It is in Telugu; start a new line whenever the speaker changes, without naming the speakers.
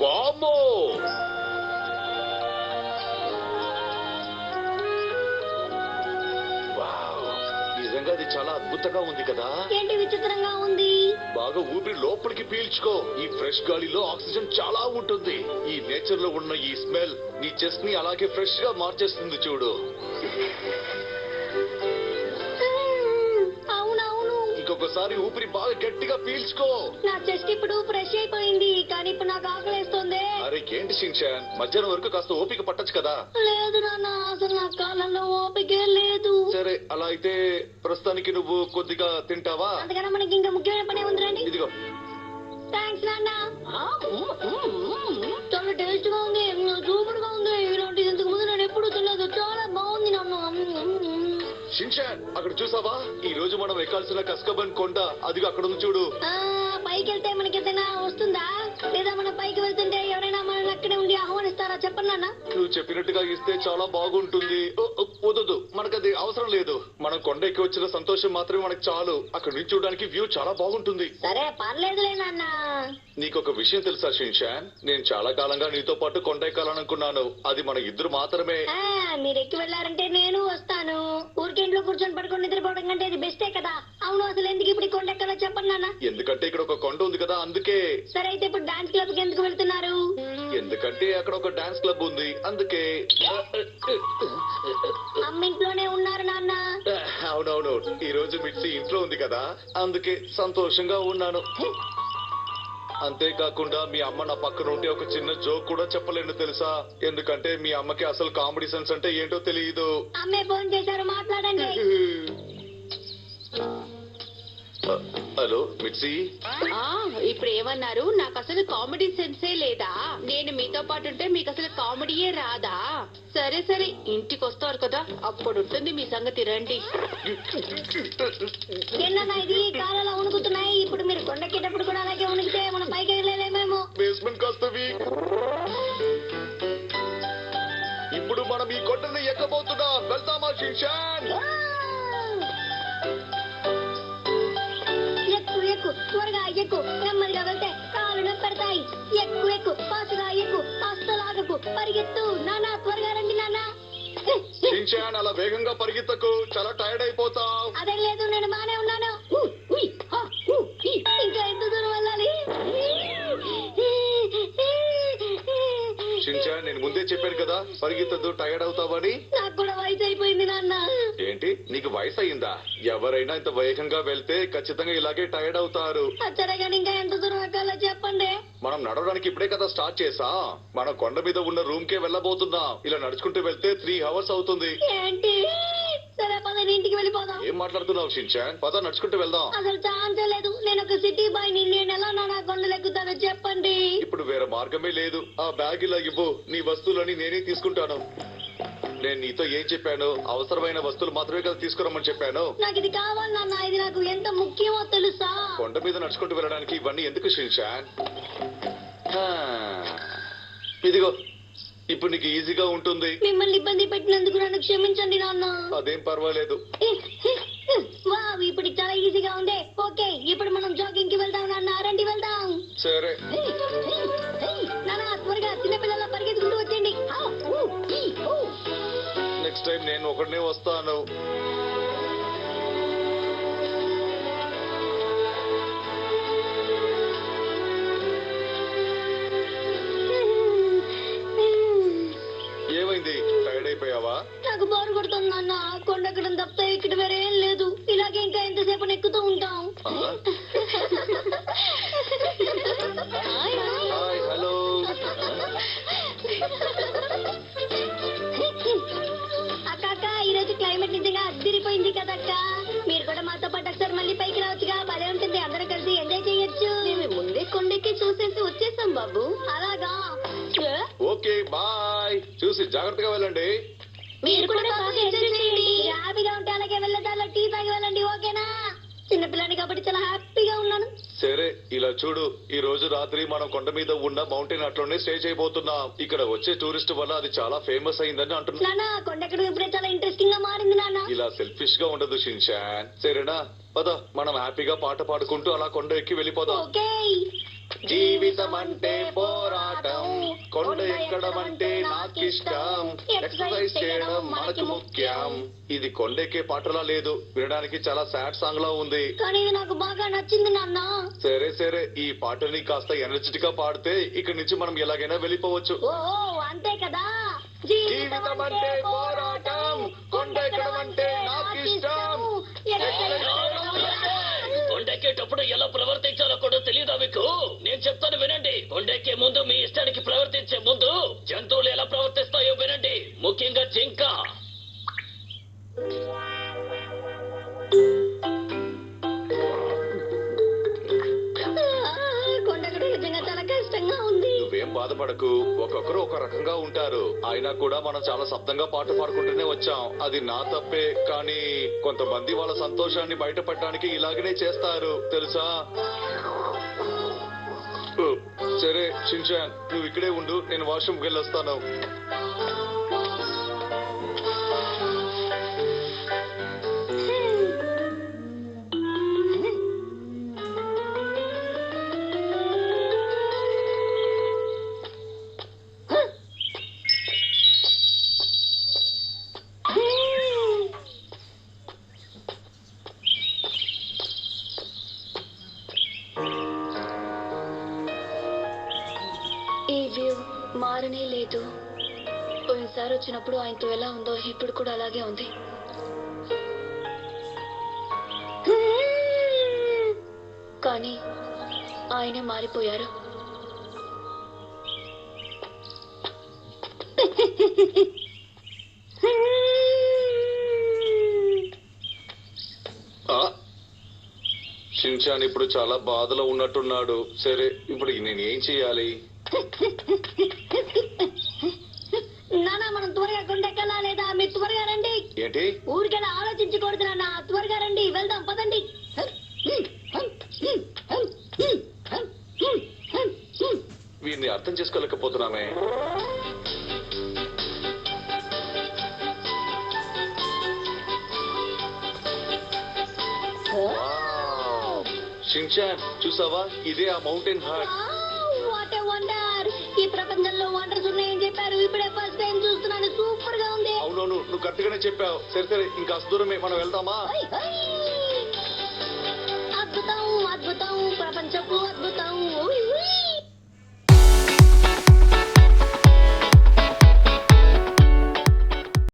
వామ్మో నిజంగా అది చాలా అద్భుతంగా ఉంది కదా.
ఏంటి విచిత్రంగా ఉంది?
బాగా ఊపిరి లోపలికి పీల్చుకో. ఈ ఫ్రెష్ గాలిలో ఆక్సిజన్ చాలా ఉంటుంది. ఈ నేచర్ లో ఉన్న ఈ స్మెల్ నీ చెస్ట్ ని అలాగే ఫ్రెష్ గా మార్చేస్తుంది చూడు.
అవునవును.
ఇంకొకసారి ఊపిరి బాగా గట్టిగా పీల్చుకో.
నా చెస్ట్ ఇప్పుడు ఫ్రెష్ అయిపోయింది, కానీ ఇప్పుడు నాకు ఆకలేస్తుంది.
అరే ఏంటి షిన్చాన్, మధ్యాహ్నం వరకు కాస్త ఓపిక పట్టొచ్చు కదా.
లేదు నాన్న, అసలు నా కాలంలో ఓపికే లేదు.
సరే అలా అయితే ప్రస్తుతానికి నువ్వు కొద్దిగా తింటావా?
అందుకని మనకి ఇంకా ముఖ్యమైన పని ఉందిరండి.
ఇదిగో.
థ్యాంక్స్ నాన్న. చాలా టేస్ట్ గా ఉంది, సూపర్ గా ఉంది. ఇలాంటిది ఇంతకు ముందు నేను ఎప్పుడు తినలేదు. చాలా బాగుంది నాన్న.
షిన్చాన్ అక్కడ చూసావా, ఈ రోజు మనం ఎక్కాల్సిన కస్కబన్ కొండ అదిగో అక్కడ ఉంది చూడు.
పైకి వెళ్తే మనకి ఏదైనా వస్తుందా, లేదా మనం పైకి వెళ్తుంటే ఎవరైనా మనల్ని అక్కడే ఉండి ఆహ్వానిస్తారా చెప్పండి నాన్న.
నువ్వు చెప్పినట్టుగా ఇస్తే చాలా బాగుంటుంది. వద్దు, మనకది అవసరం లేదు. మనం కొండ ఎక్కి వచ్చిన సంతోషం మాత్రమే మనకు చాలు. అక్కడ నుంచి చూడడానికి వ్యూ చాలా బాగుంటుంది.
సరే పర్లేదులే నాన్న.
నీకొక విషయం తెలుసా షిన్చాన్, నేను చాలా కాలంగా నీతో పాటు కొండ ఎక్కాలనుకున్నాను. అది మన ఇద్దరు మాత్రమే.
మీరు ఎక్కి వెళ్ళారంటే నేను వస్తాను. ఊరికేంట్లో కూర్చొని పడుకొని నిద్రపోవడం కంటే ఇది బెస్టే కదా. అవును, అసలు ఎందుకు ఇప్పుడు కొండ ఎక్కాలో చెప్పండి నాన్న.
ఎందుకంటే ఇక్కడ ఒక కొండ ఉంది కదా, అందుకే.
సరే అయితే ఇప్పుడు డాన్స్ క్లబ్ కి ఎందుకు వెళ్తున్నారు?
ఎందుకంటే అక్కడ ఒక డాన్స్ క్లబ్ ఉంది, అందుకే.
అమ్మ ఇంట్లోనే ఉన్నారు నాన్న.
అవునవును, ఈ రోజు మిర్చి ఇంట్లో ఉంది కదా, అందుకే సంతోషంగా ఉన్నాను. అంతేకాకుండా మీ అమ్మ నా పక్కన ఉంటే ఒక చిన్న జోక్ కూడా చెప్పలేను తెలుసా, ఎందుకంటే మీ అమ్మకి అసలు కామెడీ సెన్స్ అంటే ఏంటో తెలియదు.
అమ్మే ఫోన్ చేశారు, మాట్లాడండి.
హలో మిర్చి.
ఇప్పుడు ఏమన్నారు? నాకు అసలు కామెడీ సెన్సే లేదా? నేను మీతో పాటు ఉంటే మీకు అసలు కామెడీయే రాదా? సరే సరే, ఇంటికి వస్తారు కదా, అప్పుడు ఉంటుంది మీ సంగతి. రండి.
ఏంటన్నా ఇది, కాలలో ఉణుకుతున్నాయి. ఇప్పుడు మీరు కొండెక్కేటప్పుడు కూడా అలాగే ఉణికితే మనం పైకి వెళ్ళలేమేమో.
బేస్మెంట్ కాస్త వీక్. ఇప్పుడు మనం ఈ కొండని ఎక్కబోతున్నాం. వెళ్తామా షిన్చాన్?
ఎక్కు త్వరగా ఎక్కు. నెమ్మదిగా వెళ్తే కాళ్ళు నొప్పెడతాయి. ఎక్కు ఫాస్ట్గా ఎక్కు, అస్సలాగకు. పరిగెత్తు నాన్న, త్వరగా రండి నాన్న.
షిన్చాన్ అలా వేగంగా పరిగెత్తకు, చాలా టైర్డ్ అయిపోతావు.
అదేం లేదు, నేను బానే ఉన్నాను. ఇంకా ఎంత దూరం వెళ్ళాలి?
షిన్చాన్ నేను ముందే చెప్పాను కదా, పరిగెత్తద్దు, టైర్డ్ అవుతావని.
నాకు కూడా వయసు అయిపోయింది నాన్న.
ఏంటి, నీకు వయసు అయిందా? ఎవరైనా ఇంత వేగంగా వెళ్తే ఖచ్చితంగా ఇలాగే టైర్డ్ అవుతారు.
సరే కానీ ఇంకా ఎంత దూరం ఎక్కాలో చెప్పండి.
మనం నడవడానికి ఇప్పుడే కదా స్టార్ట్ చేసా. మనం కొండ మీద ఉన్న రూమ్ కే వెళ్ళబోతున్నాం. ఇలా నడుచుకుంటూ వెళ్తే 3 hours అవుతుంది.
ఏంటి? సరే పద, ఇంటికి వెళ్ళిపోదాం.
ఏం మాట్లాడుతున్నావు షిన్చాన్? పద నడుచుకుంటూ వెళ్దాం.
అసలు ఛాన్సే లేదు. నేను ఒక సిటీ బాయ్ ని, నేను ఎలా నా కొండలు ఎక్కుతానో చెప్పండి.
ఇప్పుడు వేరే మార్గమే లేదు. ఆ బ్యాగ్ ఇలా ఇవ్వు, నీ వస్తువులని నేనే తీసుకుంటాను. నేను నీతో ఏం చెప్పాను? అవసరమైన వస్తువులు మాత్రమే కదా తీసుకురమ్మని చెప్పాను.
నాకు ఇది కావాలి నాన్న, ఇది నాకు ఎంత ముఖ్యమో తెలుసా?
కొండ మీద నడుచుకుంటూ వెళ్ళడానికి ఇవన్నీ ఎందుకు షిన్చాన్? ఇదిగో, ఇప్పుడు నీకు ఈజీగా ఉంటుంది.
మిమ్మల్ని ఇబ్బంది పెట్టినందుకు నన్ను క్షమించండి నాన్న.
అదేం పర్వాలేదు.
వావ్, ఇప్పుడు చాలా ఈజీగా ఉంది. ఓకే, ఇప్పుడు మనం జాగింగ్ కి వెళ్దాం నాన్న. రండి వెళ్దాం.
సరే
నాన్న, త్వరగా చిన్నపిల్లల పరిగెత్తుకుంటూ వచ్చేయండి.
నెక్స్ట్ టైం నేను ఒకనే వస్తాను. ఏమైంది, టైర్డ్ అయిపోయావా?
నాకు బోరు కొడుతుంది నాన్న. కొండెక్కడం తప్పితే ఇక్కడ వేరే ఏం లేదు. ఇలాగే ఇంకా ఎంతసేపు ఎక్కుతూ ఉంటాం.
Hi, hello.
అక్క, ఈరోజు క్లైమేట్ నిజంగా అదిరిపోయింది కదక్క. మీరు కూడా మాతో పాటు ఒకసారి మళ్ళీ పైకి రావచ్చుగా, భలే ఉంటుంది. అందరూ కలిసి ఎంజాయ్ చేయొచ్చు.
మేము ముందే కొండెక్కి చూసేసి వచ్చేసాం బాబు.
అలాగా?
Okay bye. చూసి జాగ్రత్తగా వెళ్ళండి.
మీరు కూడా బాగా ఎంజాయ్ చేయండి. హ్యాపీగా ఉంటే అలాగే వెళ్ళదాలో టీ తాగి వెళ్ళండి, ఓకేనా? చిన్నపిల్లని కాబట్టి చాలా హ్యాపీగా ఉన్నాను.
సరే ఇలా చూడు, ఈ రోజు రాత్రి మనం కొండ మీద ఉన్న మౌంటైన్ అట్లోనే స్టే చేయబోతున్నాం. ఇక్కడ వచ్చే టూరిస్ట్ వల్ల అది చాలా ఫేమస్ అయిందని అంటున్నా.
నాన్న, కొండెక్కడం ఇప్పుడే చాలా ఇంట్రెస్టింగ్ గా మారింది నాన్న.
ఇలా సెల్ఫిష్ గా ఉండదు షిన్చాన్, సరేనా? పద మనం హ్యాపీగా పాట పాడుకుంటూ అలా కొండ ఎక్కి వెళ్ళిపోదాం.
ఓకే.
జీవితం అంటే పోరాటం, కొండ ఎక్కడం అంటే నాకిష్టం, ఎక్సర్సైజ్ చేయడం మనకి ముఖ్యం. ఇది కొండ ఎక్కే పాటలా లేదు, వినడానికి చాలా సాడ్ సాంగ్ లా ఉంది.
కానీ ఇది నాకు బాగా నచ్చింది నాన్న.
సరే సరే, ఈ పాటని కాస్త ఎనర్జెటిక్ గా పాడితే ఇక్కడి నుంచి మనం ఎలాగైనా వెళ్ళిపోవచ్చు.
ఓ అంతే కదా.
జీవితం అంటే పోరాటం, కొండ ఎక్కడం అంటే నాకిష్టం.
కొండెక్కేటప్పుడు ఎలా ప్రవర్తించాలో కూడా తెలియదా మీకు? నేను చెప్తాను వినండి. కొండెక్కే ముందు మీ ఇష్టానికి ప్రవర్తించే ముందు జంతువులు ఎలా ప్రవర్తిస్తాయో వినండి, ముఖ్యంగా జింక.
కొండెక్కడం నిజంగా చాలా కష్టంగా ఉంది.
నువ్వేం బాధపడకు, ఒక్కొక్కరు ఒక రకంగా ఉంటారు. అయినా కూడా మనం చాలా శబ్దంగా పాట పాడుకుంటూనే వచ్చాం. అది నా తప్పే, కానీ కొంతమంది వాళ్ళ సంతోషాన్ని బయటపడడానికి ఇలాగనే చేస్తారు తెలుసా. సరే షిన్చాన్, నువ్వు ఇక్కడే ఉండు, నేను వాష్రూమ్కి వెళ్ళొస్తాను.
ఈ వ్యూ మారనే లేదు. పోయినసారి వచ్చినప్పుడు ఆయనతో ఎలా ఉందో ఇప్పుడు కూడా అలాగే ఉంది. కానీ ఆయనే మారిపోయారు.
షిన్చాన్ ఇప్పుడు చాలా బాధలో ఉన్నట్టున్నాడు. సరే ఇప్పుడు నేను ఏం చెయ్యాలి?
నానా మనం త్వరగా కొండెక్కాలా లేదా? మీరు త్వరగా రండి.
ఏంటి?
ఊరికెలా ఆలోచించకూడదు నాన్న, త్వరగా రండి, వెళ్దాం పదండి.
వీరిని అర్థం చేసుకోలేకపోతున్నామే. షిన్చాన్ చూసావా, ఇదే ఆ mountain heart.
What a wonder. ఈ ప్రపంచంలో వండర్స్ ఉన్నాయని చెప్పారు, ఇప్పుడే ఫస్ట్ టైం చూస్తున్నాను. సూపర్ గా ఉంది.
అవునవును, నువ్వు కరెక్ట్ గానే చెప్పావు. సరే సరే, ఇంకా దూరమే, మనం వెళ్దామా?
అద్భుతం అద్భుతం, ప్రపంచపు అద్భుతం.